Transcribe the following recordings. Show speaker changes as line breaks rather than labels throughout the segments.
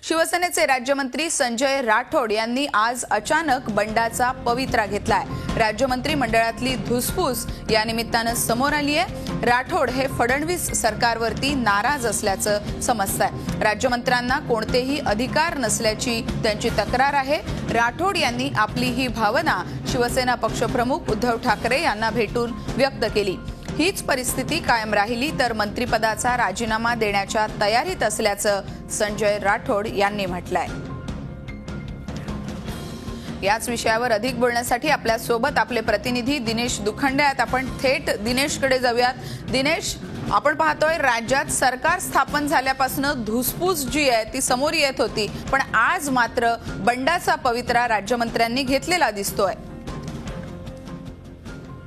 शिवसेनेचे राज्यमंत्री संजय राठोड यांनी आज अचानक बंडाचा पवित्रा घेतलाय। राज्यमंत्री मंडळातली धुसफूस या निमित्तानं समोर आली आहे। राठोड हे फडणवीस सरकारवरती नाराज असल्याचं समजतंय। राज्यमंत्र्यांना कोणतेही अधिकार नसल्याची त्यांची तक्रार आहे। राठोड यांनी आपली ही भावना शिवसेना पक्षप्रमुख उद्धव ठाकरे यांना भेटून व्यक्त केली। हीच परिस्थिती कायम राहिली तर मंत्रिपदाचा राजीनामा देण्याच्या तयारीत असल्याचं संजय राठोड यांनी म्हटलंय। याच विषयावर अधिक बोलण्यासाठी आपल्या सोबत आपले प्रतिनिधी दिनेश दुखंडे आहेत। आपण थेट दिनेशकडे जाऊयात। दिनेश, आपण पाहतोय राज्यात सरकार स्थापन झाल्यापासून धुसफूस जी आहे ती समोर येत होती, पण आज मात्र बंडाचा पवित्रा राज्यमंत्र्यांनी घेतलेला दिसतोय।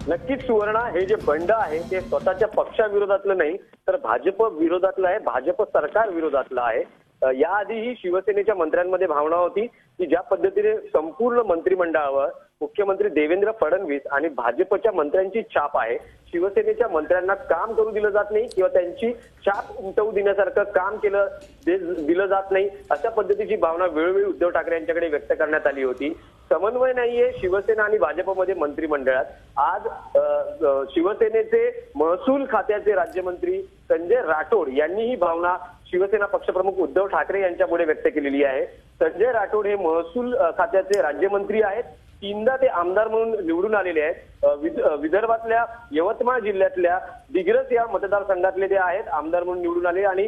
नक्कीच सुवर्णा, हे जे बंड आहे ते स्वतःच्या पक्षाविरोधातलं नाही तर भाजप विरोधातलं आहे, भाजप सरकार विरोधातलं आहे। याआधीही शिवसेनेच्या मंत्र्यांमध्ये भावना होती की ज्या पद्धतीने संपूर्ण मंत्रिमंडळावर मुख्यमंत्री देवेंद्र फडणवीस आणि भाजपच्या मंत्र्यांची छाप आहे, शिवसेनेच्या मंत्र्यांना काम करू दिलं जात नाही किंवा त्यांची छाप उमटवू देण्यासारखं काम दिलं जात नाही, अशा पद्धतीची भावना वेळोवेळी उद्धव ठाकरे यांच्याकडे व्यक्त करण्यात आली होती। समन्वय नाहीये शिवसेना आणि भाजपमध्ये मंत्रिमंडळात। आज शिवसेनेचे महसूल खात्याचे राज्यमंत्री संजय राठोड यांनी ही भावना शिवसेना पक्षप्रमुख उद्धव ठाकरे यांच्यापुढे व्यक्त केलेली आहे। संजय राठोड हे महसूल खात्याचे राज्यमंत्री आहेत, तीनदा ते आमदार म्हणून निवडून आलेले आहेत। विदर्भातल्या यवतमाळ जिल्ह्यातल्या दिग्रस या मतदारसंघातले ते आहेत, आमदार म्हणून निवडून आले आणि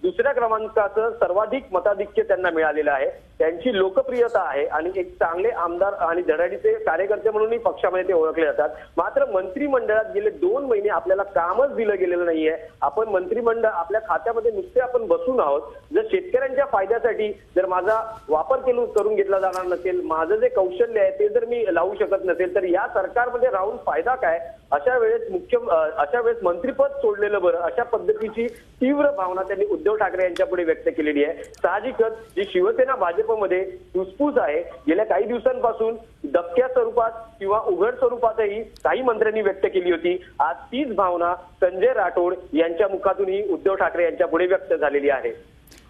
दुसऱ्या क्रमांकाचं सर्वाधिक मताधिक्य त्यांना मिळालेलं आहे। त्यांची लोकप्रियता आहे आणि एक चांगले आमदार आणि धडाडीचे कार्यकर्ते म्हणूनही पक्षामध्ये ते ओळखले जातात। मात्र मंत्रिमंडळात गेले 2 महिने आपल्याला कामच दिलं गेलेलं नाहीये। आपण मंत्रिमंडळ आपल्या खात्यामध्ये नुसते आपण बसून आहोत। जर शेतकऱ्यांच्या फायद्यासाठी जर माझा वापर करून घेतला जाणार नसेल, माझं जे कौशल्य आहे ते जर मी लावू शकत नसेल तर या सरकारमध्ये राहून फायदा काय? अशा वेळेस मंत्रिपद सोडलेलं बरं, अशा पद्धतीची तीव्र भावना त्यांनी उद्धव ठाकरे यांच्या पुढे व्यक्त केलेली आहे। साहजिकच जी शिवसेना भाजपमध्ये धुसफूस आहे, गेल्या काही दिवसांपासून दबक्या स्वरूपात किंवा उघड स्वरूपातही काही मंत्र्यांनी व्यक्त केली होती। आज तीच भावना संजय राठोड यांच्या मुखातूनही उद्धव ठाकरे यांच्या पुढे व्यक्त झालेली आहे।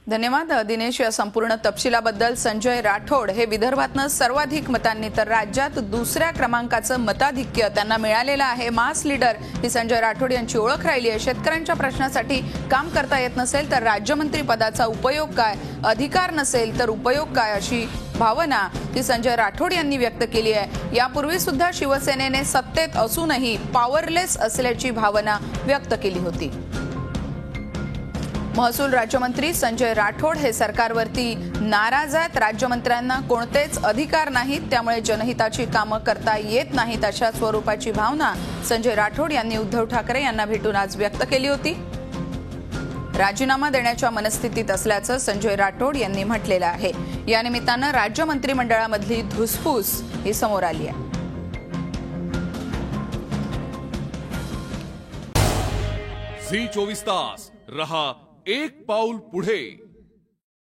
धन्यवाद दिनेश, या संपूर्ण तपशिलाबद्दल। संजय राठोड हे विदर्भातनं सर्वाधिक मतांनी तर राज्यात दुसऱ्या क्रमांकाचं मताधिक्य त्यांना मिळालेलं आहे। मास लीडर ही संजय राठोड यांची ओळख राहिली आहे। शेतकऱ्यांच्या प्रश्नासाठी काम करता येत नसेल तर राज्यमंत्री पदाचा उपयोग काय, अधिकार नसेल तर उपयोग काय, अशी भावना ही संजय राठोड यांनी व्यक्त केली आहे। यापूर्वी सुद्धा शिवसेनेने सत्तेत असूनही पॉवरलेस असल्याची भावना व्यक्त केली होती। महसूल राज्यमंत्री संजय राठोड हे सरकारवरती नाराज आहेत। राज्यमंत्र्यांना कोणतेच अधिकार नाहीत, त्यामुळे जनहिताची कामं करता येत नाहीत, अशा स्वरूपाची भावना संजय राठोड यांनी उद्धव ठाकरे यांना भेटून आज व्यक्त केली होती। राजीनामा देण्याच्या मनस्थितीत असल्याचं संजय राठोड यांनी म्हटलेलं आहे। या निमित्तानं राज्य मंत्रिमंडळामधली धुसफूस ही समोर आली आहे।
झी 24 तास रहा एक पाऊल पुढे।